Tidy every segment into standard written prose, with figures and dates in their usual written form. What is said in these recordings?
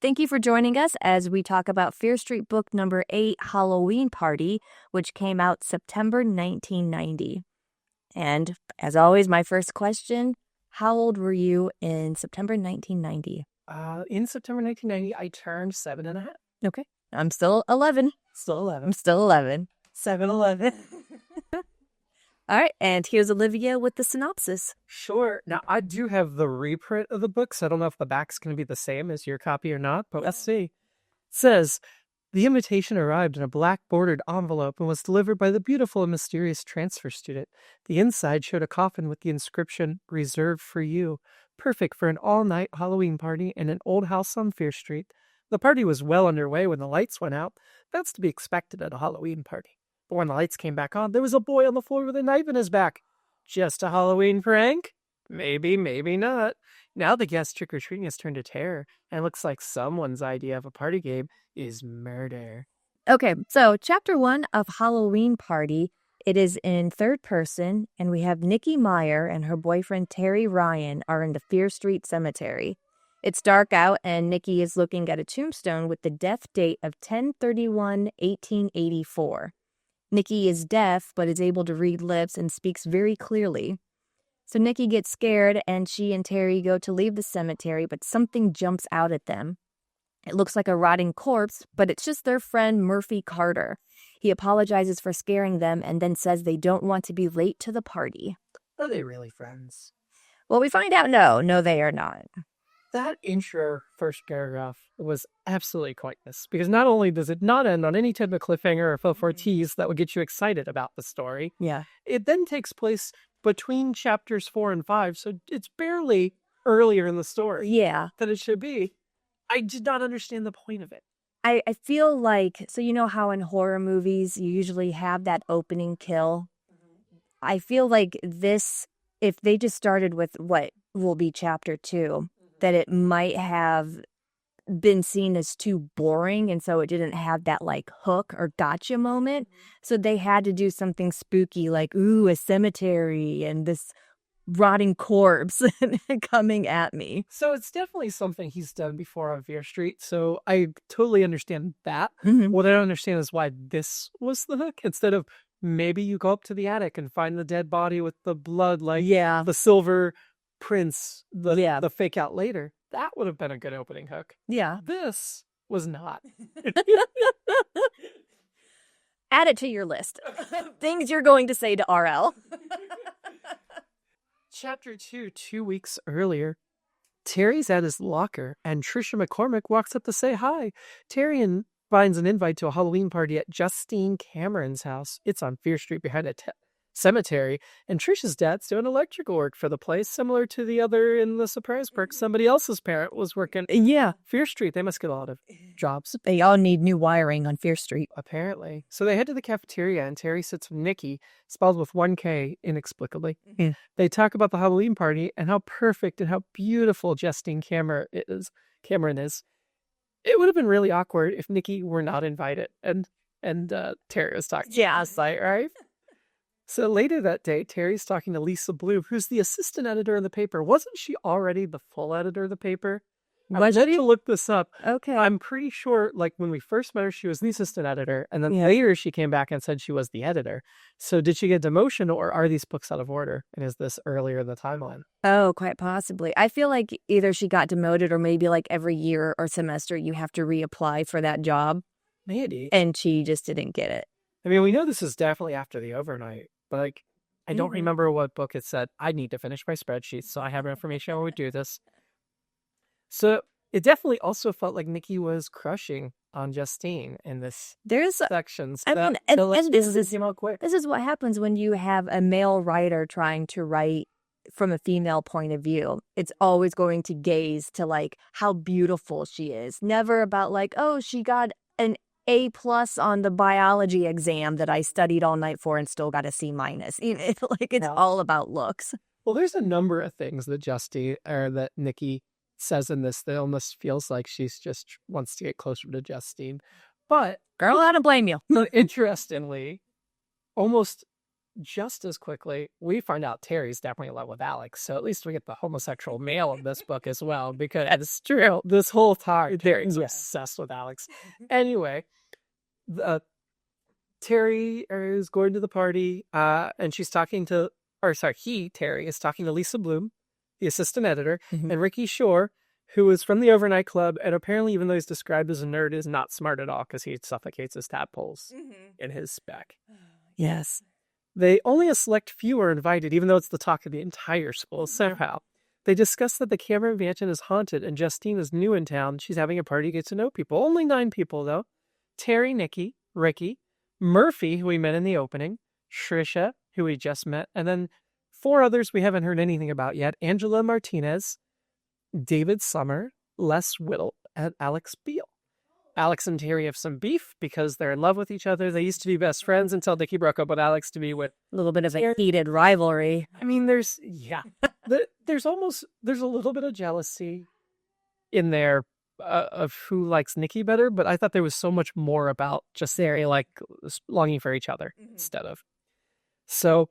Thank you for joining us as we talk about Fear Street book number 8, Halloween Party, which came out September 1990. And as always, my first question, how old were you in September 1990? In September 1990, I turned 7.5. Okay. I'm still 11. Still 11. I'm still 11. 7-11. All right, and here's Olivia with the synopsis. Sure. Now, I do have the reprint of the book, so I don't know if the back's going to be the same as your copy or not, but let's see. It says, the invitation arrived in a black-bordered envelope and was delivered by the beautiful and mysterious transfer student. The inside showed a coffin with the inscription, reserved for you, perfect for an all-night Halloween party in an old house on Fear Street. The party was well underway when the lights went out. That's to be expected at a Halloween party. But when the lights came back on, there was a boy on the floor with a knife in his back. Just a Halloween prank? Maybe, maybe not. Now the guest trick-or-treating has turned to terror, and it looks like someone's idea of a party game is murder. Okay, so chapter 1 of Halloween Party, it is in third person, and we have Nikki Meyer and her boyfriend Terry Ryan are in the Fear Street Cemetery. It's dark out, and Nikki is looking at a tombstone with the death date of 10/31/1884. Nikki is deaf, but is able to read lips and speaks very clearly. So Nikki gets scared, and she and Terry go to leave the cemetery, but something jumps out at them. It looks like a rotting corpse, but it's just their friend Murphy Carter. He apologizes for scaring them and then says they don't want to be late to the party. Are they really friends? Well, we find out no, they are not. That intro first paragraph was absolutely pointless, because not only does it not end on any type of cliffhanger or faux tease that would get you excited about the story, Yeah. it then takes place between chapters 4 and 5, so it's barely earlier in the story Yeah. than it should be. I did not understand the point of it. I feel like, so you know how in horror movies you usually have that opening kill? I feel like this, if they just started with what will be chapter 2, that it might have been seen as too boring, and so it didn't have that like hook or gotcha moment. So they had to do something spooky like, ooh, a cemetery and this rotting corpse coming at me. So it's definitely something he's done before on Fear Street, so I totally understand that. Mhm. What I don't understand is why this was the hook, instead of maybe you go up to the attic and find the dead body with the blood, like Yeah. the silver prince, Yeah. the fake out later. That would have been a good opening hook. Yeah. This was not. Add it to your list. Things you're going to say to RL. Chapter 2, 2 weeks earlier. Terry's at his locker, and Trisha McCormick walks up to say hi. Terry finds an invite to a Halloween party at Justine Cameron's house. It's on Fear Street behind a cemetery, and Trisha's dad's doing electrical work for the place, similar to the other in the surprise park. Somebody else's parent was working. Yeah. Fear Street, they must get a lot of jobs. They all need new wiring on Fear Street. Apparently. So they head to the cafeteria, and Terry sits with Nikki, spelled with 1 K, inexplicably. Yeah. They talk about the Halloween party and how perfect and how beautiful Justine Cameron is. It would have been really awkward if Nikki were not invited, and Terry was talking. Yeah. Site, right? So later that day, Terry's talking to Lisa Bloom, who's the assistant editor of the paper. Wasn't she already the full editor of the paper? I Was had she? to look this up. Okay. I'm pretty sure, like, when we first met her, she was the assistant editor, and then later she came back and said she was the editor. So did she get demotion, or are these books out of order? And is this earlier in the timeline? Oh, quite possibly. I feel like either she got demoted or maybe like every year or semester you have to reapply for that job. Maybe. And she just didn't get it. I mean, we know this is definitely after the overnight, but like, I don't remember what book it said. I need to finish my spreadsheet, so I have information when we do this. So it definitely also felt like Nikki was crushing on Justine in this sections. And this is what happens when you have a male writer trying to write from a female point of view. It's always going to gaze to like how beautiful she is. Never about like, oh, she got an A+ on the biology exam that I studied all night for and still got a C-. It's all about looks. Well, there's a number of things that Nikki says in this that almost feels like she's just wants to get closer to Justine. But girl, I don't blame you. Interestingly, almost just as quickly, we find out Terry's definitely in love with Alex. So at least we get the homosexual male of this book as well, because it's true. This whole time, Terry's obsessed with Alex. Anyway, Terry is going to the party, and she's talking to, Terry is talking to Lisa Bloom, the assistant editor, and Ricky Shore, who is from the overnight club, and apparently, even though he's described as a nerd, is not smart at all because he suffocates his tadpoles in his spec. Yes. They only a select few are invited, even though it's the talk of the entire school somehow. They discuss that the Cameron Mansion is haunted and Justine is new in town. She's having a party to get to know people. Only 9 people, though. Terry, Nikki, Ricky, Murphy, who we met in the opening, Trisha, who we just met, and then 4 others we haven't heard anything about yet. Angela Martinez, David Summer, Les Whittle, and Alex Beale. Alex and Terry have some beef because they're in love with each other. They used to be best friends until Nikki broke up with Alex to be with a little bit of a heated rivalry. I mean, there's a little bit of jealousy in there of who likes Nikki better, but I thought there was so much more about just their like longing for each other instead of. So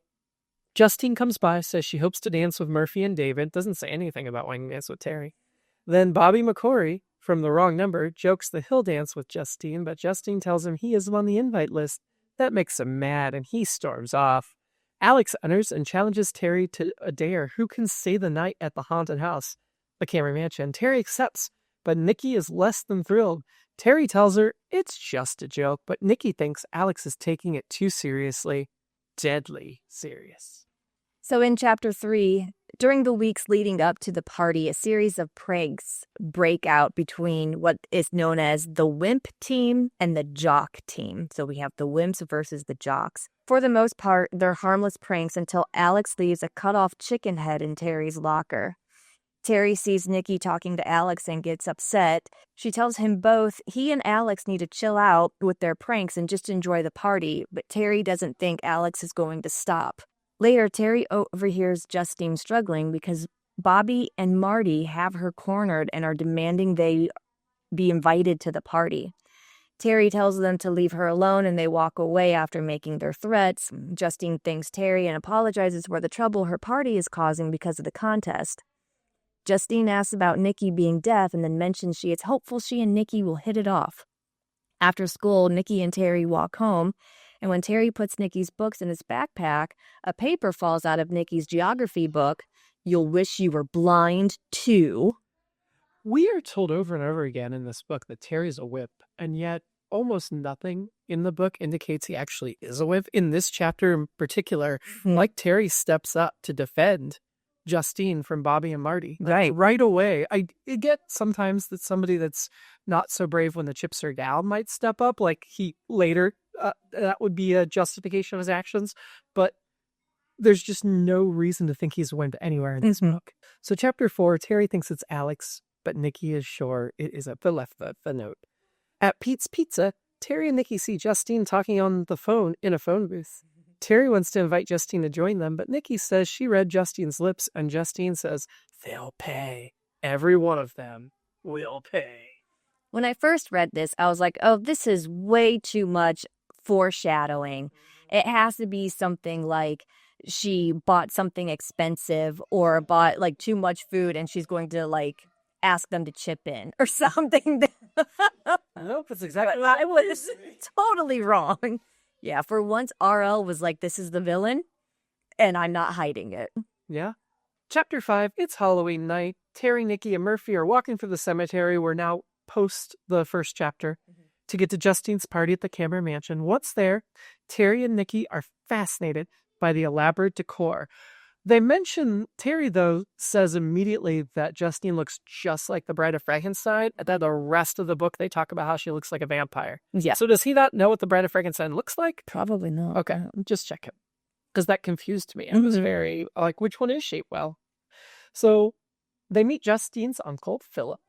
Justine comes by, says she hopes to dance with Murphy and David. Doesn't say anything about wanting to dance with Terry. Then Bobby McCory, from The Wrong Number, jokes that he'll dance with Justine, but Justine tells him he isn't on the invite list. That makes him mad, and he storms off. Alex enters and challenges Terry to a dare. Who can stay the night at the haunted house, the Cameron Mansion? Terry accepts, but Nikki is less than thrilled. Terry tells her it's just a joke, but Nikki thinks Alex is taking it too seriously. Deadly serious. So in chapter 3, during the weeks leading up to the party, a series of pranks break out between what is known as the wimp team and the jock team. So we have the wimps versus the jocks. For the most part, they're harmless pranks until Alex leaves a cut-off chicken head in Terry's locker. Terry sees Nikki talking to Alex and gets upset. She tells him both he and Alex need to chill out with their pranks and just enjoy the party, but Terry doesn't think Alex is going to stop. Later, Terry overhears Justine struggling because Bobby and Marty have her cornered and are demanding they be invited to the party. Terry tells them to leave her alone and they walk away after making their threats. Justine thanks Terry and apologizes for the trouble her party is causing because of the contest. Justine asks about Nikki being deaf and then mentions she is hopeful she and Nikki will hit it off. After school, Nikki and Terry walk home, and when Terry puts Nikki's books in his backpack, a paper falls out of Nikki's geography book. You'll wish you were blind, too. We are told over and over again in this book that Terry's a whip, and yet almost nothing in the book indicates he actually is a whip. In this chapter in particular, like Terry steps up to defend Justine from Bobby and Marty. Right away. I get sometimes that somebody that's not so brave when the chips are down might step up, like he later, that would be a justification of his actions, but there's just no reason to think he's a wimp anywhere in this book. So chapter 4, Terry thinks it's Alex, but Nikki is sure it is at the left of the note. At Pete's Pizza, Terry and Nikki see Justine talking on the phone in a phone booth. Terry wants to invite Justine to join them, but Nikki says she read Justine's lips, and Justine says, they'll pay. Every one of them will pay. When I first read this, I was like, oh, this is way too much foreshadowing. It has to be something like she bought something expensive or bought like too much food and she's going to like ask them to chip in or something. Nope, that's exactly what I was totally wrong. Yeah, for once, RL was like, this is the villain, and I'm not hiding it. Yeah. Chapter 5, it's Halloween night. Terry, Nikki, and Murphy are walking through the cemetery. We're now post the first chapter to get to Justine's party at the Cameron Mansion. Once there, Terry and Nikki are fascinated by the elaborate decor. They mention, Terry, though, says immediately that Justine looks just like the Bride of Frankenstein, and then the rest of the book, they talk about how she looks like a vampire. Yeah. So does he not know what the Bride of Frankenstein looks like? Probably not. Okay, just check it. Because that confused me. It was very, like, which one is she? Well, so they meet Justine's uncle, Philip.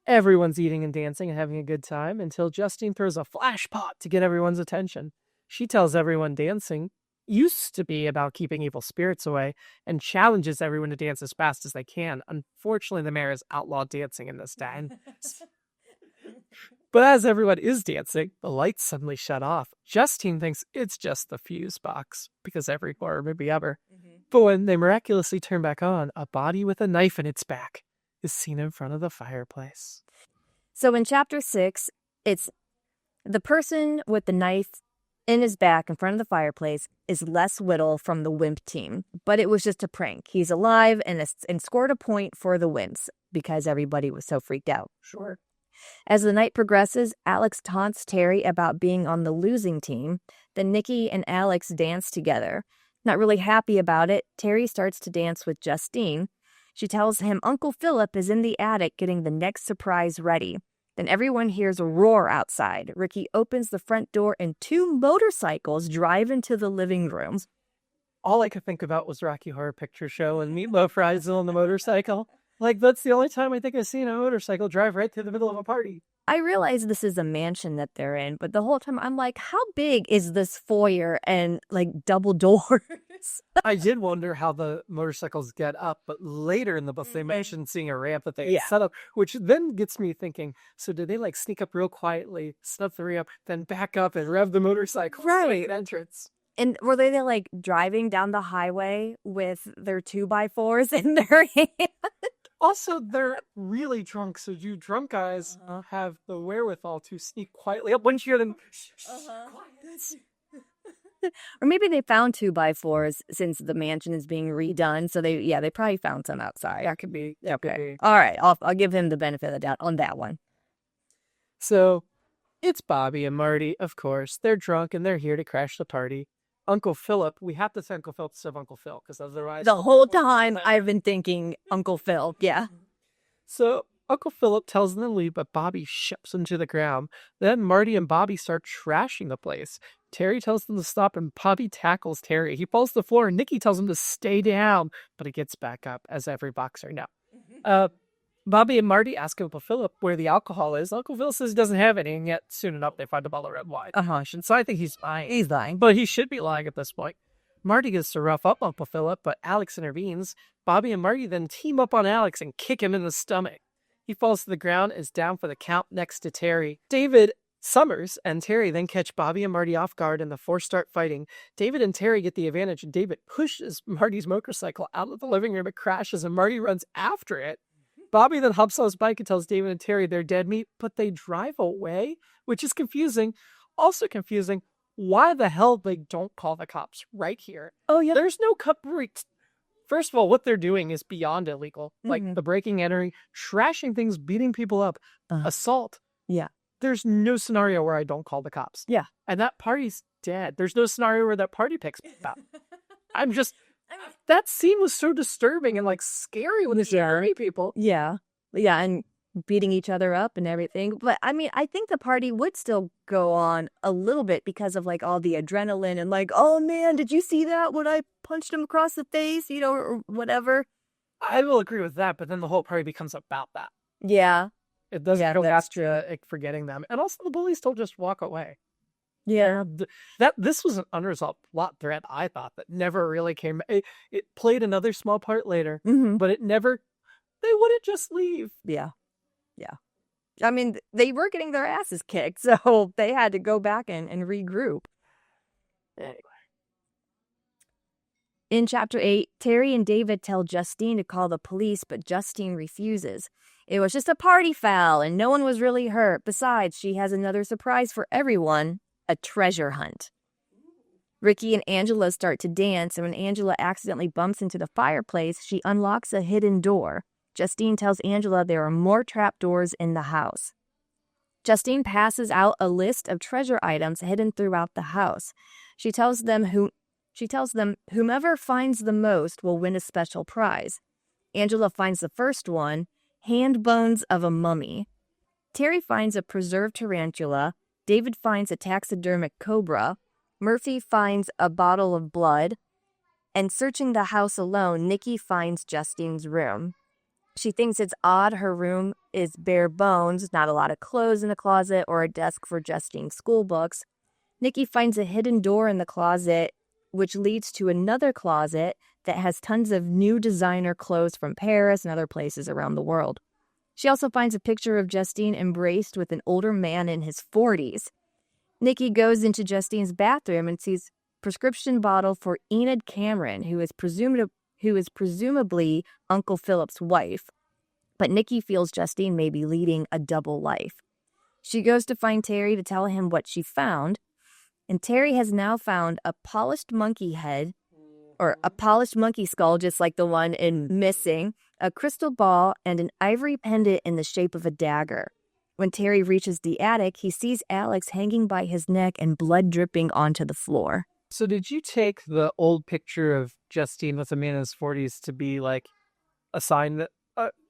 Everyone's eating and dancing and having a good time until Justine throws a flash pot to get everyone's attention. She tells everyone dancing used to be about keeping evil spirits away and challenges everyone to dance as fast as they can. Unfortunately, the mayor has outlawed dancing in this town. But as everyone is dancing, the lights suddenly shut off. Justine thinks it's just the fuse box, because every horror movie ever. But when they miraculously turn back on, a body with a knife in its back is seen in front of the fireplace. So in chapter 6, it's the person with the knife in his back in front of the fireplace is Les Whittle from the Wimp team. But it was just a prank. He's alive and scored a point for the Wimps because everybody was so freaked out. Sure. As the night progresses, Alex taunts Terry about being on the losing team. Then Nikki and Alex dance together. Not really happy about it, Terry starts to dance with Justine. She tells him Uncle Philip is in the attic getting the next surprise ready. Then everyone hears a roar outside. Ricky opens the front door and 2 motorcycles drive into the living room. All I could think about was Rocky Horror Picture Show and Meatloaf rides on the motorcycle. Like, that's the only time I think I've seen a motorcycle drive right through the middle of a party. I realize this is a mansion that they're in, but the whole time I'm like, how big is this foyer and, like, double doors? I did wonder how the motorcycles get up, but later in the book, they mentioned seeing a ramp that they set up, which then gets me thinking, so did they, like, sneak up real quietly, snuff the ramp, then back up and rev the motorcycle? Right. Entrance. And were they, like, driving down the highway with their 2x4s in their hand? Also, they're really drunk, so you drunk guys have the wherewithal to sneak quietly up. Wouldn't you hear them? Or maybe they found 2x4s since the mansion is being redone. So they probably found some outside. That could be. That could be. All right, I'll give him the benefit of the doubt on that one. So, it's Bobby and Marty, of course. They're drunk and they're here to crash the party. Uncle Philip, we have to say Uncle Philip instead of Uncle Phil, because otherwise... The whole time I've been thinking Uncle Phil, yeah. So, Uncle Philip tells them to leave, but Bobby shoves them to the ground. Then Marty and Bobby start trashing the place. Terry tells them to stop, and Bobby tackles Terry. He falls to the floor, and Nikki tells him to stay down, but he gets back up, as every boxer knows. Bobby and Marty ask Uncle Philip where the alcohol is. Uncle Phil says he doesn't have any, and yet soon enough they find a bottle of red wine. So I think he's lying. He's lying. But he should be lying at this point. Marty gets to rough up Uncle Philip, but Alex intervenes. Bobby and Marty then team up on Alex and kick him in the stomach. He falls to the ground and is down for the count next to Terry. David, Summers, and Terry then catch Bobby and Marty off guard and the four start fighting. David and Terry get the advantage, and David pushes Marty's motorcycle out of the living room. It crashes, and Marty runs after it. Bobby then hops on his bike and tells David and Terry they're dead meat, but they drive away, which is confusing. Also confusing, why the hell they don't call the cops right here? Oh, yeah. There's no First of all, what they're doing is beyond illegal. Like the breaking, entering, trashing things, beating people up, assault. Yeah. There's no scenario where I don't call the cops. Yeah. And that party's dead. There's no scenario where that party picks up. That scene was so disturbing and like scary when there's army people. Yeah. Yeah. And beating each other up and everything. But I mean, I think the party would still go on a little bit because of like all the adrenaline and like, oh man, did you see that when I punched him across the face, or whatever. I will agree with that, but then the whole party becomes about that. Yeah. It doesn't go that's after forgetting them. And also the bullies don't just walk away. Yeah. This was an unresolved plot thread, I thought, that never really came. It played another small part later, but they wouldn't just leave. Yeah. Yeah. I mean, they were getting their asses kicked, so they had to go back and regroup. Anyway. In Chapter 8, Terry and David tell Justine to call the police, but Justine refuses. It was just a party foul, and no one was really hurt. Besides, she has another surprise for everyone, a treasure hunt. Ricky and Angela start to dance, and when Angela accidentally bumps into the fireplace, she unlocks a hidden door. Justine tells Angela there are more trapdoors in the house. Justine passes out a list of treasure items hidden throughout the house. She tells them whomever finds the most will win a special prize. Angela finds the first one, hand bones of a mummy. Terry finds a preserved tarantula. David finds a taxidermic cobra. Murphy finds a bottle of blood. And searching the house alone, Nikki finds Justine's room. She thinks it's odd her room is bare bones, not a lot of clothes in the closet or a desk for Justine's school books. Nikki finds a hidden door in the closet, which leads to another closet that has tons of new designer clothes from Paris and other places around the world. She also finds a picture of Justine embraced with an older man in his 40s. Nikki goes into Justine's bathroom and sees a prescription bottle for Enid Cameron, who is presumably Uncle Philip's wife. But Nikki feels Justine may be leading a double life. She goes to find Terry to tell him what she found, and Terry has now found a polished monkey head, or a polished monkey skull, just like the one in Missing, a crystal ball, and an ivory pendant in the shape of a dagger. When Terry reaches the attic, he sees Alex hanging by his neck and blood dripping onto the floor. So did you take the old picture of Justine with a man in his 40s to be like a sign that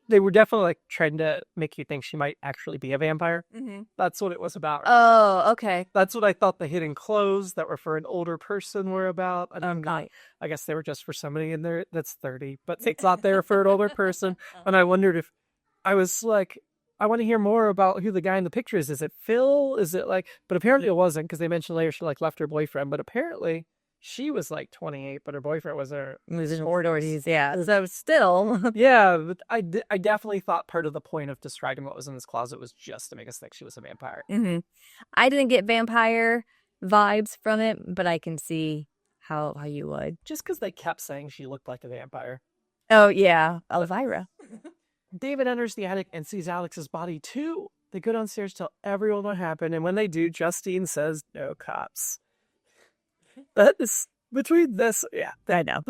they were definitely like trying to make you think she might actually be a vampire? Mm-hmm. That's what it was about. Oh, okay. That's what I thought the hidden clothes that were for an older person were about. Right. I guess they were just for somebody in there that's 30, but they thought they were for an older person. And I wondered if I was like, I want to hear more about who the guy in the picture is. Is it Phil? Is it like, but apparently it wasn't, because they mentioned later she like left her boyfriend, but apparently she was like 28, but her boyfriend was her. It was in 40s, yeah. So still. Yeah, but I definitely thought part of the point of describing what was in this closet was just to make us think she was a vampire. Mm-hmm. I didn't get vampire vibes from it, but I can see how you would. Just because they kept saying she looked like a vampire. Oh, yeah. Elvira. David enters the attic and sees Alex's body too. They go downstairs, tell everyone what happened, and when they do, Justine says, "No cops." That is between this, yeah, I know.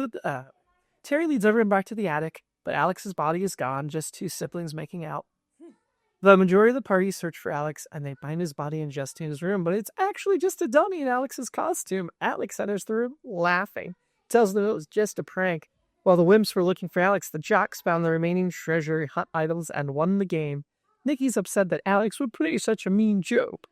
Terry leads everyone back to the attic, but Alex's body is gone, just two siblings making out. The majority of the party search for Alex, and they find his body in Justine's room, but it's actually just a dummy in Alex's costume. Alex enters the room laughing, tells them it was just a prank. While the wimps were looking for Alex, the jocks found the remaining treasure hunt items and won the game. Nikki's upset that Alex would play such a mean joke.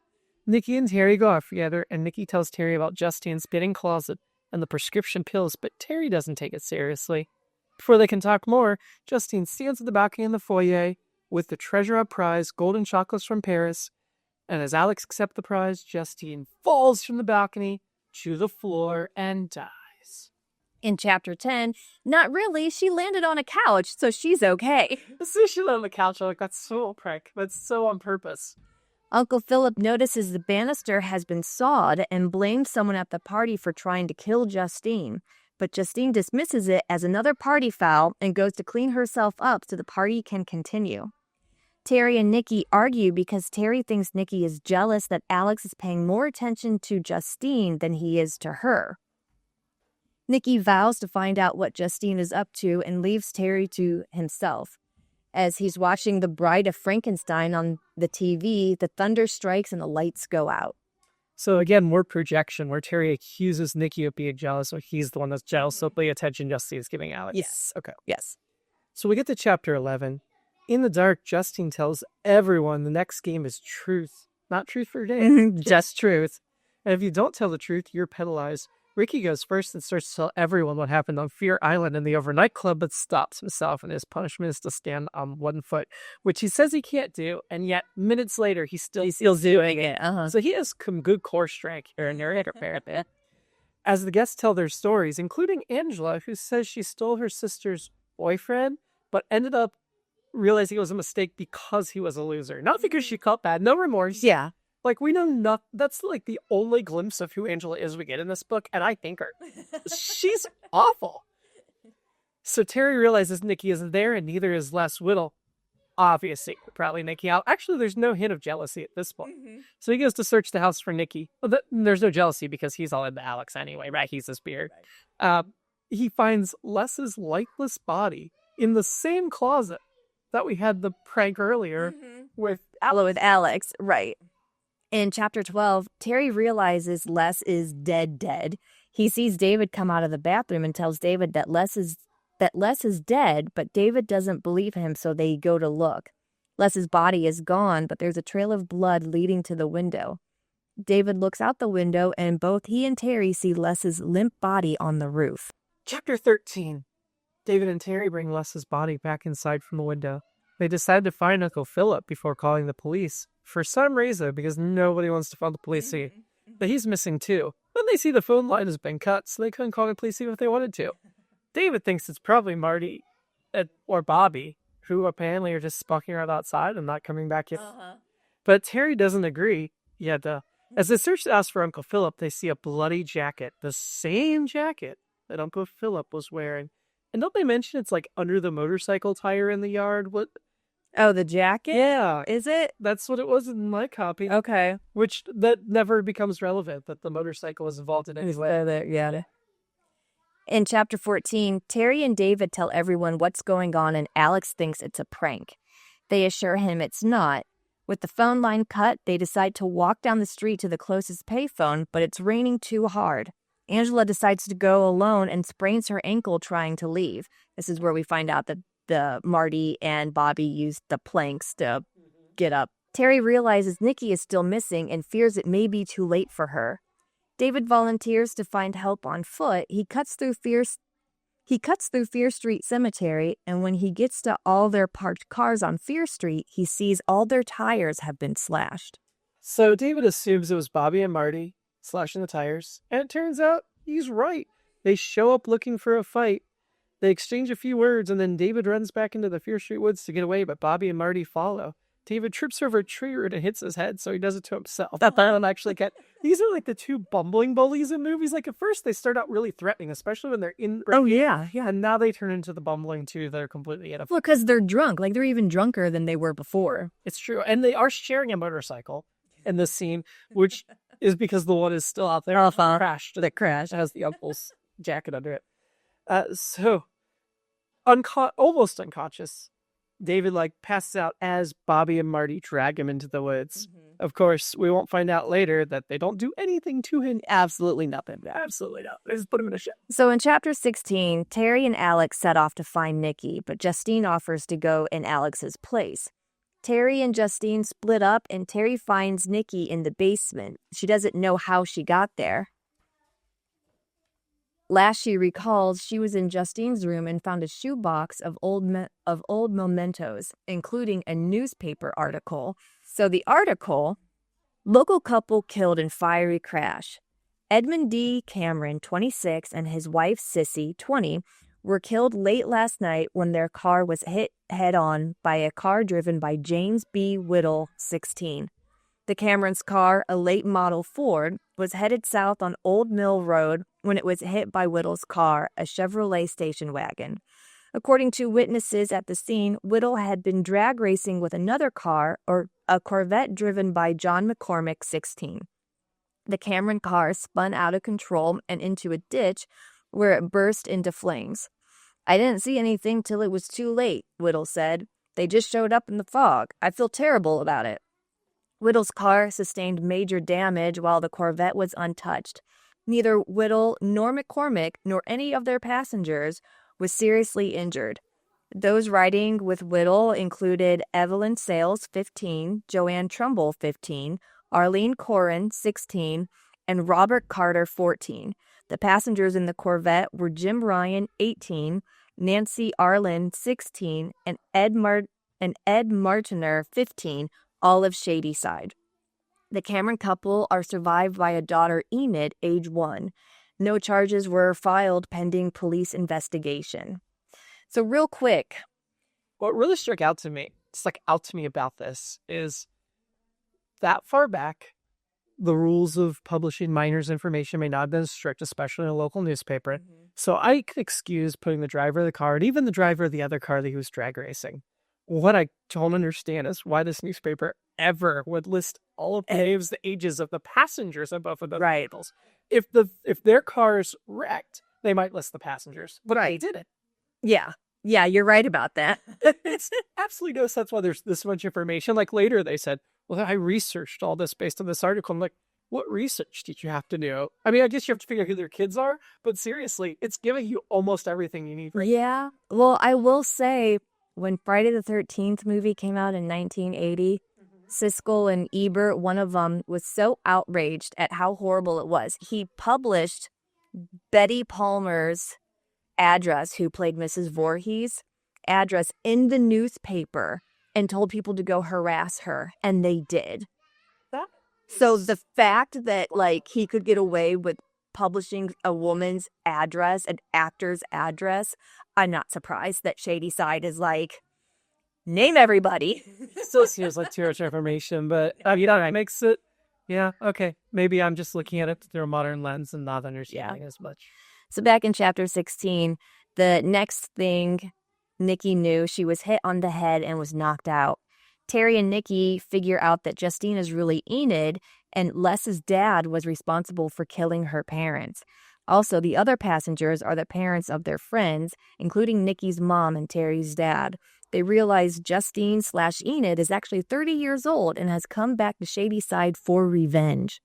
Nikki and Terry go off together, and Nikki tells Terry about Justine's spitting closet and the prescription pills, but Terry doesn't take it seriously. Before they can talk more, Justine stands at the balcony in the foyer with the treasure of prize, golden chocolates from Paris, and as Alex accepts the prize, Justine falls from the balcony to the floor and dies. In chapter 10, not really, she landed on a couch, so she's okay. So she landed on the couch, I'm like, that's so a prank. That's so on purpose. Uncle Philip notices the banister has been sawed and blames someone at the party for trying to kill Justine. But Justine dismisses it as another party foul and goes to clean herself up so the party can continue. Terry and Nikki argue because Terry thinks Nikki is jealous that Alex is paying more attention to Justine than he is to her. Nikki vows to find out what Justine is up to and leaves Terry to himself. As he's watching The Bride of Frankenstein on the TV, the thunder strikes and the lights go out. So again, more projection where Terry accuses Nikki of being jealous, or he's the one that's jealous of the attention Justine is giving Alex. Yes. Okay. Yes. So we get to chapter 11. In the dark, Justine tells everyone the next game is truth. Not truth for today, just truth. And if you don't tell the truth, you're penalized. Ricky goes first and starts to tell everyone what happened on Fear Island in the overnight club, but stops himself, and his punishment is to stand on one foot, which he says he can't do, and yet minutes later he's still doing it. So he has some good core strength here in there. As the guests tell their stories, including Angela, who says she stole her sister's boyfriend, but ended up realizing it was a mistake because he was a loser. Not because she felt bad, no remorse. Yeah. Like, we know not. That's like the only glimpse of who Angela is we get in this book, and I think her. She's awful. So Terry realizes Nikki isn't there, and neither is Les Whittle. Obviously, probably Nikki out. Actually, there's no hint of jealousy at this point. So he goes to search the house for Nikki. Well, there's no jealousy because he's all into Alex anyway, right? He's his beard. Right. He finds Les's lifeless body in the same closet that we had the prank earlier with Alex. Right. In chapter 12, Terry realizes Les is dead. He sees David come out of the bathroom and tells David that Les is dead, but David doesn't believe him, so they go to look. Les's body is gone, but there's a trail of blood leading to the window. David looks out the window, and both he and Terry see Les's limp body on the roof. Chapter 13. David and Terry bring Les's body back inside from the window. They decide to find Uncle Philip before calling the police. For some reason, because nobody wants to phone the police, but he's missing too. Then they see the phone line has been cut, so they couldn't call the police even if they wanted to. David thinks it's probably Marty or Bobby, who apparently are just stalking around outside and not coming back in. But Terry doesn't agree. Yeah, duh. As they search the house for Uncle Philip, they see a bloody jacket, the same jacket that Uncle Philip was wearing. And don't they mention it's like under the motorcycle tire in the yard? What? Oh, the jacket? Yeah, Is it? that's what it was in my copy. Okay. Which that never becomes relevant, that the motorcycle was involved in any way. Yeah. In chapter 14, Terry and David tell everyone what's going on, and Alex thinks it's a prank. They assure him it's not. With the phone line cut, they decide to walk down the street to the closest payphone, but it's raining too hard. Angela decides to go alone and sprains her ankle trying to leave. This is where we find out that the Marty and Bobby used the planks to get up. Terry realizes Nikki is still missing and fears it may be too late for her. David volunteers to find help on foot. He cuts through Fear Street Cemetery, and when he gets to all their parked cars on Fear Street, he sees all their tires have been slashed. So David assumes it was Bobby and Marty slashing the tires, and it turns out he's right. They show up looking for a fight. They exchange a few words, and then David runs back into the Fear Street woods to get away, but Bobby and Marty follow. David trips over a tree root and hits his head, so he does it to himself. That don't actually get. These are like the two bumbling bullies in movies. Like at first, they start out really threatening, especially when they're in. Oh yeah. And now they turn into the bumbling two that are completely Well, because they're drunk. Like they're even drunker than they were before. It's true, and they are sharing a motorcycle in this scene, which is because the one is still out there. Crashed. That crashed. It has the uncle's jacket under it. So, almost unconscious. David passes out as Bobby and Marty drag him into the woods. Of course, we won't find out later that they don't do anything to him. Absolutely nothing. Absolutely not. They just put him in a shed. So in chapter 16, Terry and Alex set off to find Nikki, but Justine offers to go in Alex's place. Terry and Justine split up, and Terry finds Nikki in the basement. She doesn't know how she got there. Last she recalls, she was in Justine's room and found a shoebox of old mementos, including a newspaper article. So the article, local couple killed in fiery crash. Edmund D. Cameron, 26, and his wife Sissy, 20, were killed late last night when their car was hit head-on by a car driven by James B. Whittle, 16. The Cameron's car, a late model Ford, was headed south on Old Mill Road when it was hit by Whittle's car, a Chevrolet station wagon. According to witnesses at the scene, Whittle had been drag racing with another car, or a Corvette driven by John McCormick, 16. The Cameron car spun out of control and into a ditch where it burst into flames. "I didn't see anything till it was too late," Whittle said. "They just showed up in the fog. I feel terrible about it." Whittle's car sustained major damage while the Corvette was untouched. Neither Whittle nor McCormick nor any of their passengers was seriously injured. Those riding with Whittle included Evelyn Sales, 15, Joanne Trumbull, 15, Arlene Corrin, 16, and Robert Carter, 14. The passengers in the Corvette were Jim Ryan, 18, Nancy Arlen, 16, and Ed Martiner, 15, all of Shadyside. The Cameron couple are survived by a daughter, Enid, age 1. No charges were filed pending police investigation. So real quick. What really struck out to me, about this, is that far back, the rules of publishing minors' information may not have been as strict, especially in a local newspaper. So I could excuse putting the driver of the car and even the driver of the other car that he was drag racing. What I don't understand is why this newspaper ever would list all of the names, the ages of the passengers on both of those vehicles. If their car's wrecked, they might list the passengers, but they didn't. Yeah, you're right about that. It's absolutely no sense why there's this much information. Like later they said, well, I researched all this based on this article. I'm like, what research did you have to do? I mean, I guess you have to figure out who their kids are, but seriously, it's giving you almost everything you need. Yeah, well, I will say, when Friday the 13th movie came out in 1980, Siskel and Ebert, one of them, was so outraged at how horrible it was. He published Betty Palmer's address, who played Mrs. Voorhees, address in the newspaper and told people to go harass her, and they did. So the fact that, he could get away with publishing a woman's address, an actor's address, I'm not surprised that Shadyside is Name everybody. Still seems like too much information, but that makes it. Yeah, okay. Maybe I'm just looking at it through a modern lens and not understanding as much. So back in chapter 16, the next thing Nikki knew, she was hit on the head and was knocked out. Terry and Nikki figure out that Justine is really Enid, and Les's dad was responsible for killing her parents. Also, the other passengers are the parents of their friends, including Nikki's mom and Terry's dad. They realize Justine/Enid is actually 30 years old and has come back to Shadyside for revenge.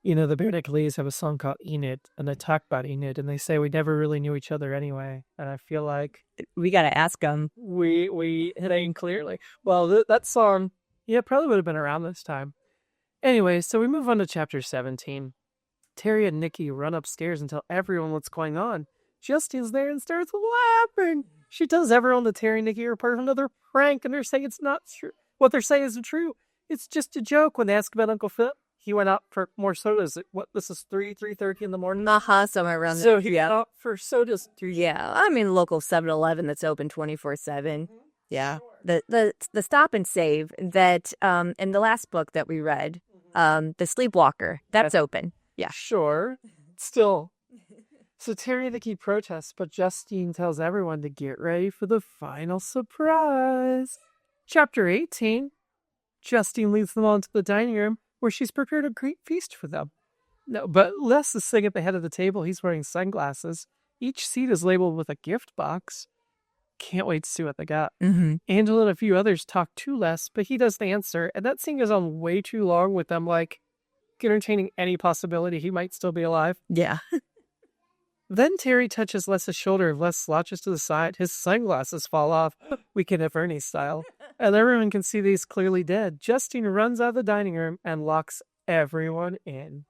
The Bare Naked Ladies have a song called Enid, and they talk about Enid, and they say we never really knew each other anyway. And I feel like we got to ask them. We hit in clearly. Well, that song, probably would have been around this time. Anyway, so we move on to chapter 17. Terry and Nikki run upstairs and tell everyone what's going on. Justine's there and starts laughing. She tells everyone that Terry and Nikki are part of another prank, and they're saying it's not true. What they're saying isn't true. It's just a joke. When they ask about Uncle Philip, he went out for more sodas. This is 3:30 in the morning? Somewhere around there. So he went out for sodas. Yeah, I mean, local 7-Eleven that's open 24/7. Yeah. Sure. The Stop and Save that, in the last book that we read, The Sleepwalker, that's open. Yeah. Sure. Still. So Terry and Nikki protests, but Justine tells everyone to get ready for the final surprise. Chapter 18. Justine leads them all into the dining room, where she's prepared a great feast for them. No, but Les is sitting at the head of the table. He's wearing sunglasses. Each seat is labeled with a gift box. Can't wait to see what they got. Mm-hmm. Angela and a few others talk to Les, but he doesn't answer, and that scene goes on way too long with them, entertaining any possibility he might still be alive. Yeah. Then Terry touches Les's shoulder. Les slouches to the side. His sunglasses fall off, Weekend at Bernie's style. And everyone can see that he's clearly dead. Justine runs out of the dining room and locks everyone in.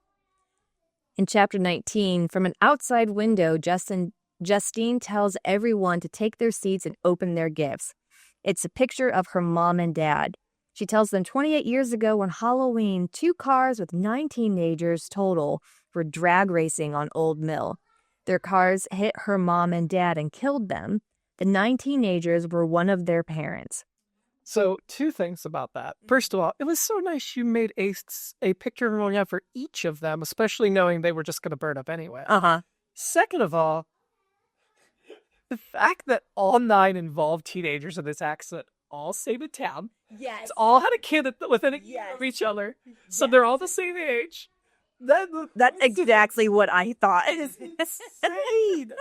In chapter 19, from an outside window, Justine tells everyone to take their seats and open their gifts. It's a picture of her mom and dad. She tells them 28 years ago on Halloween, 2 cars with 9 teenagers total were drag racing on Old Mill. Their cars hit her mom and dad and killed them. The 9 teenagers were one of their parents. So 2 things about that. First of all, it was so nice you made a picture going out for each of them, especially knowing they were just going to burn up anyway. Uh-huh. Second of all, the fact that all 9 involved teenagers in this accident all same in town. Yes. It's all had a kid within a year of each other. So they're all the same age. That's exactly what I thought. It's insane.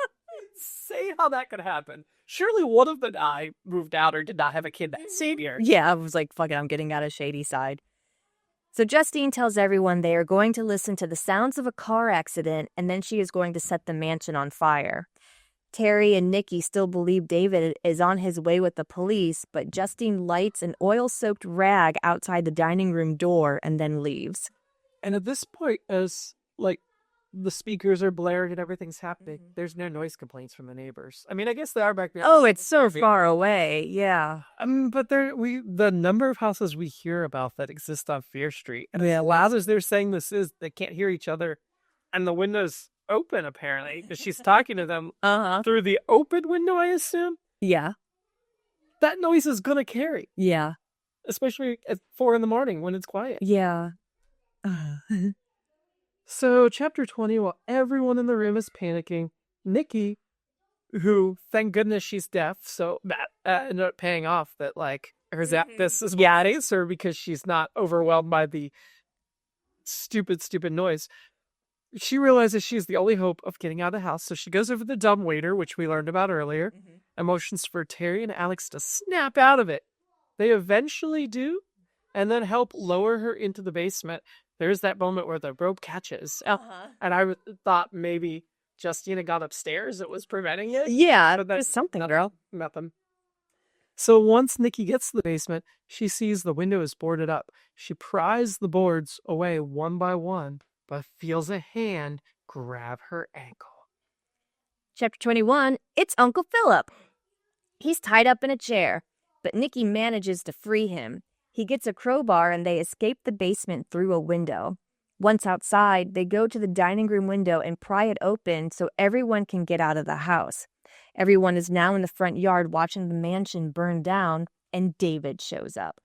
Insane how that could happen. Surely one of the 9 moved out or did not have a kid that same year. Yeah, I was like, fuck it, I'm getting out of Shadyside. So Justine tells everyone they are going to listen to the sounds of a car accident, and then she is going to set the mansion on fire. Terry and Nikki still believe David is on his way with the police, but Justine lights an oil-soaked rag outside the dining room door and then leaves. And at this point, as the speakers are blaring and everything's happening, there's no noise complaints from the neighbors. I mean, I guess they are back there. Oh, it's so far away. Yeah. But the number of houses we hear about that exist on Fear Street, and as loud as they're saying this is, they can't hear each other, and the window's open apparently because she's talking to them through the open window, I assume. Yeah. That noise is gonna carry. Yeah. Especially at 4 a.m. when it's quiet. Yeah. So, chapter 20, while everyone in the room is panicking, Nikki, who, thank goodness she's deaf, so that ended up paying off that, her this is what it is her because she's not overwhelmed by the stupid noise. She realizes she's the only hope of getting out of the house, so she goes over to the dumbwaiter, which we learned about earlier, and motions for Terry and Alex to snap out of it. They eventually do, and then help lower her into the basement. There's that moment where the rope catches. And I thought maybe Justina got upstairs. It was preventing it. Yeah, there's something, girl. Nothing. So once Nikki gets to the basement, she sees the window is boarded up. She pries the boards away one by one, but feels a hand grab her ankle. Chapter 21, it's Uncle Philip. He's tied up in a chair, but Nikki manages to free him. He gets a crowbar and they escape the basement through a window. Once outside, they go to the dining room window and pry it open so everyone can get out of the house. Everyone is now in the front yard watching the mansion burn down, and David shows up.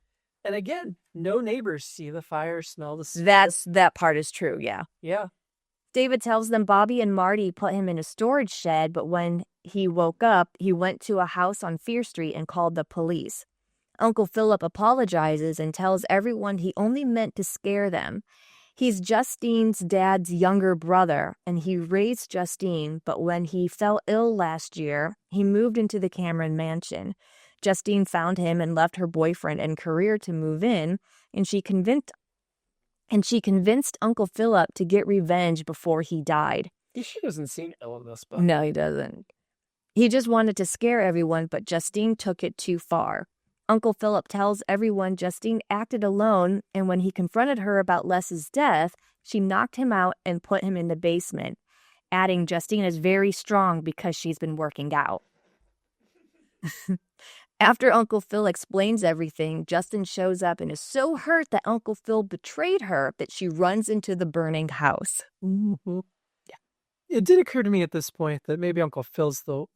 And again, no neighbors see the fire, smell the smoke. That part is true, yeah. Yeah. David tells them Bobby and Marty put him in a storage shed, but when he woke up, he went to a house on Fear Street and called the police. Uncle Philip apologizes and tells everyone he only meant to scare them. He's Justine's dad's younger brother, and he raised Justine, but when he fell ill last year, he moved into the Cameron mansion. Justine found him and left her boyfriend and career to move in, and she convinced Uncle Philip to get revenge before he died. She doesn't seem ill in this book. No, he doesn't. He just wanted to scare everyone, but Justine took it too far. Uncle Philip tells everyone Justine acted alone, and when he confronted her about Les's death, she knocked him out and put him in the basement, adding Justine is very strong because she's been working out. After Uncle Phil explains everything, Justin shows up and is so hurt that Uncle Phil betrayed her that she runs into the burning house. Mm-hmm. Yeah. It did occur to me at this point that maybe Uncle Philip's the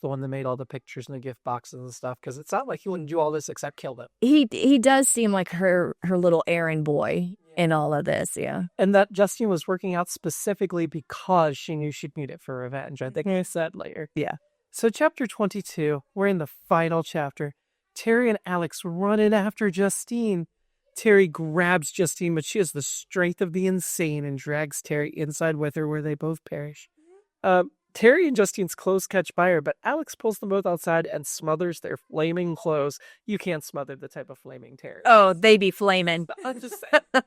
one that made all the pictures and the gift boxes and stuff, because it's not like he wouldn't do all this except kill them. He does seem like her little errand boy in all of this, yeah. And that Justine was working out specifically because she knew she'd need it for revenge. I think I said later. Yeah. So chapter 22, we're in the final chapter. Terry and Alex run in after Justine. Terry grabs Justine, but she has the strength of the insane and drags Terry inside with her where they both perish. Terry and Justine's clothes catch fire, but Alex pulls them both outside and smothers their flaming clothes. You can't smother the type of flaming Terry. Oh, they be flaming. I'm just saying.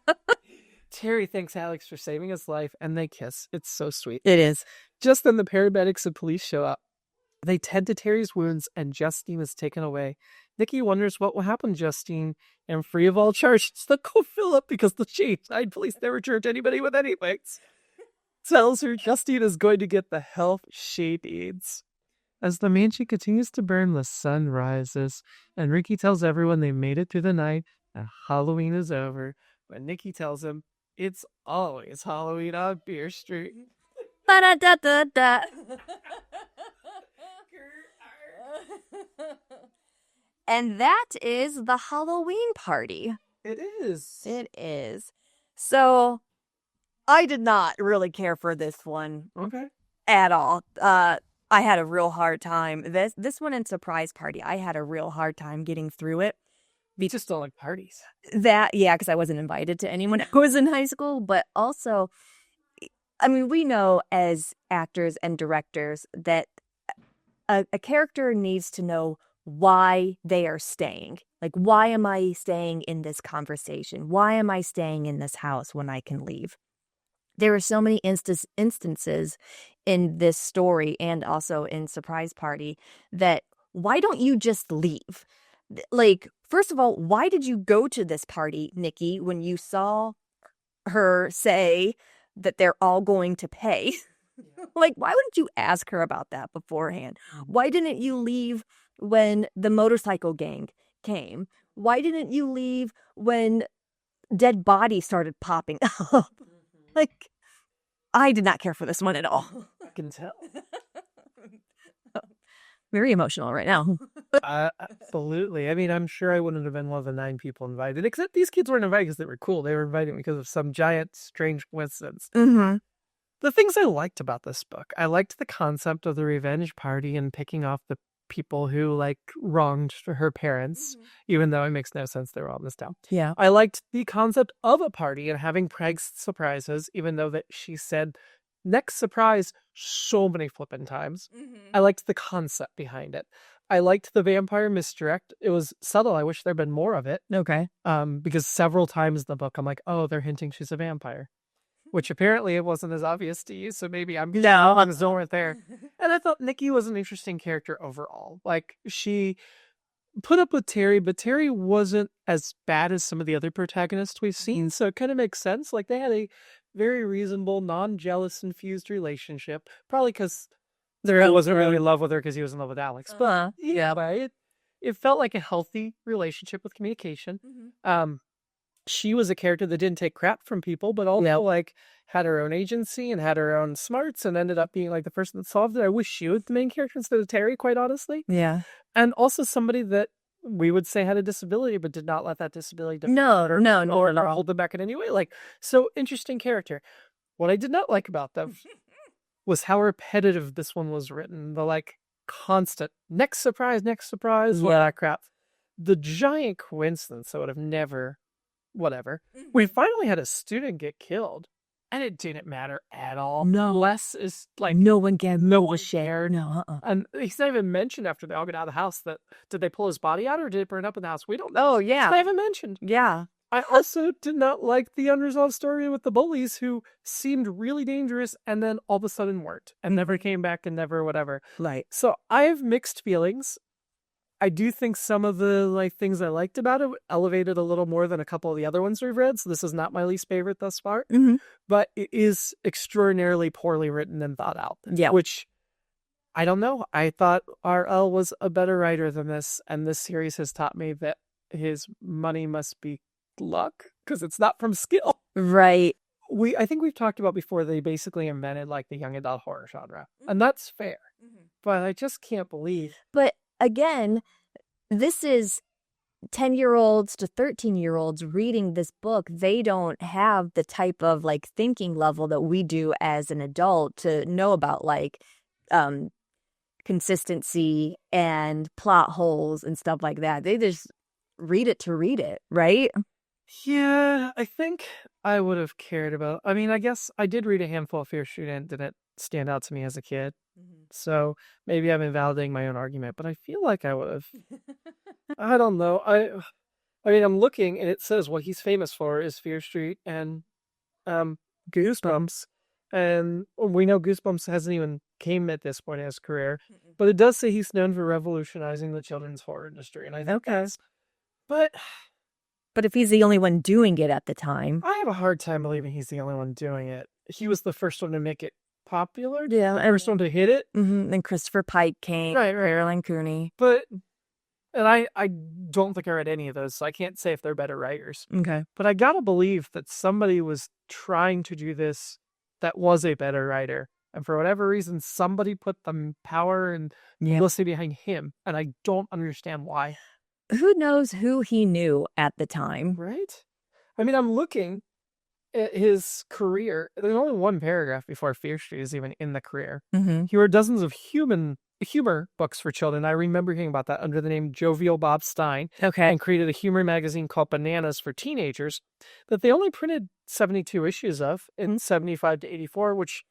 Terry thanks Alex for saving his life, and they kiss. It's so sweet. It is. Just then the paramedics and police show up. They tend to Terry's wounds, and Justine is taken away. Nikki wonders what will happen to Justine, and free of all charge, it's Uncle Philip, because the Shadeside police never charge anybody with anything. Tells her Justine is going to get the help she needs. As the mansion continues to burn, the sun rises, and Ricky tells everyone they made it through the night, and Halloween is over, when Nikki tells him it's always Halloween on Beer Street. Ba-da-da-da-da. And that is the Halloween party. It is. It is. So, I did not really care for this one. Okay. At all. I had a real hard time. This one in Surprise Party, I had a real hard time getting through it. You just don't like parties. Yeah, because I wasn't invited to any when I was in high school. But also, I mean, we know as actors and directors that a character needs to know why they are staying. Like, why am I staying in this conversation? Why am I staying in this house when I can leave? There are so many instances in this story and also in Surprise Party that why don't you just leave? Like, first of all, why did you go to this party, Nikki, when you saw her say that they're all going to pay? Like, why wouldn't you ask her about that beforehand? Why didn't you leave when the motorcycle gang came? Why didn't you leave when dead bodies started popping up? Like, I did not care for this one at all. I can tell. Very emotional right now. Absolutely. I mean, I'm sure I wouldn't have been one of the 9 people invited, except these kids weren't invited because they were cool. They were invited because of some giant, strange coincidence. Mm-hmm. The things I liked about this book, I liked the concept of the revenge party and picking off the people who, like, wronged her parents, even though it makes no sense they were all in this town. Yeah. I liked the concept of a party and having pranks surprises, even though that she said next surprise so many flippin' times. I liked the concept behind it. I liked the vampire misdirect. It was subtle. I wish there'd been more of it. Okay. Because several times in the book, I'm like, oh, they're hinting she's a vampire. Which apparently it wasn't as obvious to you, so maybe I'm nowhere there. And I thought Nikki was an interesting character overall. Like, she put up with Terry, but Terry wasn't as bad as some of the other protagonists we've seen, so it kind of makes sense. Like, they had a very reasonable, non-jealous infused relationship, probably because he wasn't really in love with her because he was in love with Alex. But it felt like a healthy relationship with communication. She was a character that didn't take crap from people, but also like had her own agency and had her own smarts and ended up being like the person that solved it. I wish she was the main character instead of Terry, quite honestly. Yeah. And also somebody that we would say had a disability, but did not let that disability No, or hold them back in any way. Like, so interesting character. What I did not like about them was how repetitive this one was written. The like constant next surprise, all that crap. The giant coincidence I would have never, whatever. We finally had a student get killed, and it didn't matter at all. No. Less is like no one gave no one a share. No, and he's not even mentioned after they all get out of the house that did they pull his body out or did it burn up in the house? We don't know. Oh, yeah. It's not even mentioned. Yeah. I also did not like the unresolved story with the bullies who seemed really dangerous and then all of a sudden weren't and never came back and never whatever. Right. So I have mixed feelings. I do think some of the like things I liked about it elevated a little more than a couple of the other ones we've read. So this is not my least favorite thus far, but it is extraordinarily poorly written and thought out. Yeah. Which I don't know. I thought R.L. was a better writer than this, and this series has taught me that his money must be luck because it's not from skill. Right. I think we've talked about before they basically invented like the young adult horror genre, and that's fair. But I just can't believe. But again, this is 10-year-olds to 13-year-olds reading this book. They don't have the type of like thinking level that we do as an adult to know about like consistency and plot holes and stuff like that. They just read it to read it, right? Yeah, I think I would have cared about. I mean, I guess I did read a handful of Fear Street and didn't stand out to me as a kid. So maybe I'm invalidating my own argument, but I feel like I would have. I don't know. I mean, I'm looking and it says what he's famous for is Fear Street and Goosebumps. And we know Goosebumps hasn't even came at this point in his career, but it does say he's known for revolutionizing the children's horror industry. And I think that's, but if he's the only one doing it at the time, I have a hard time believing he's the only one doing it. He was the first one to make it popular. Yeah. The first one to hit it. Then Christopher Pike came. Right. Carolyn Cooney. But, and I don't think I read any of those, so I can't say if they're better writers. Okay. But I gotta believe that somebody was trying to do this that was a better writer. And for whatever reason, somebody put the power and publicity behind him. And I don't understand why. Who knows who he knew at the time? Right? I mean, I'm looking at his career. There's only one paragraph before Fear Street is even in the career. He wrote dozens of humor books for children. I remember hearing about that under the name Jovial Bob Stine. Okay. And created a humor magazine called Bananas for teenagers that they only printed 72 issues of in 75 to 84, which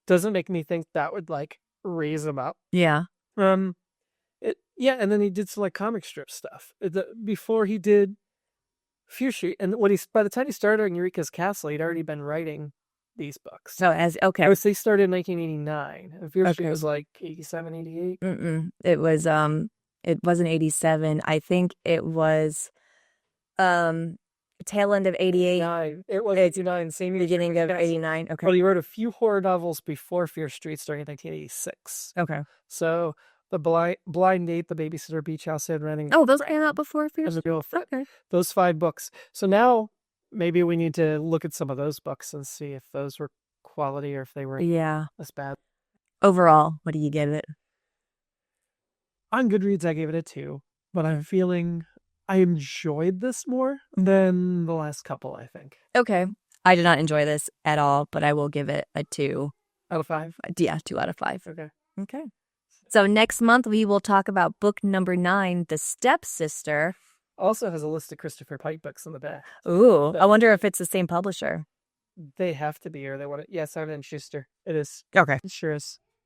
doesn't make me think that would like raise him up. Yeah. And then he did some like comic strip stuff before he did Fear Street. And by the time he started on Eureka's Castle, he'd already been writing these books. So They started in 1989. And Fear Street was like 87, 88. It was it wasn't 87. I think it was tail end of 88. It was 89, same beginning of 89. Okay. But he wrote a few horror novels before Fear Street, starting in 1986. Okay. So the Blind Date, The Babysitter, Beach House, and Running. Oh, those came out before Fear Street. Okay. Those 5 books. So now maybe we need to look at some of those books and see if those were quality or if they were less bad. Overall, what do you give it? On Goodreads, I gave it a 2, but I'm feeling I enjoyed this more than the last couple, I think. Okay. I did not enjoy this at all, but I will give it a 2. Out of 5? Yeah, 2 out of 5. Okay. So next month, we will talk about book number 9, The Stepsister. Also has a list of Christopher Pike books in the back. Ooh, I wonder if it's the same publisher. They have to be, or they want it. Yeah, Simon & Schuster. It is. Okay. It sure is.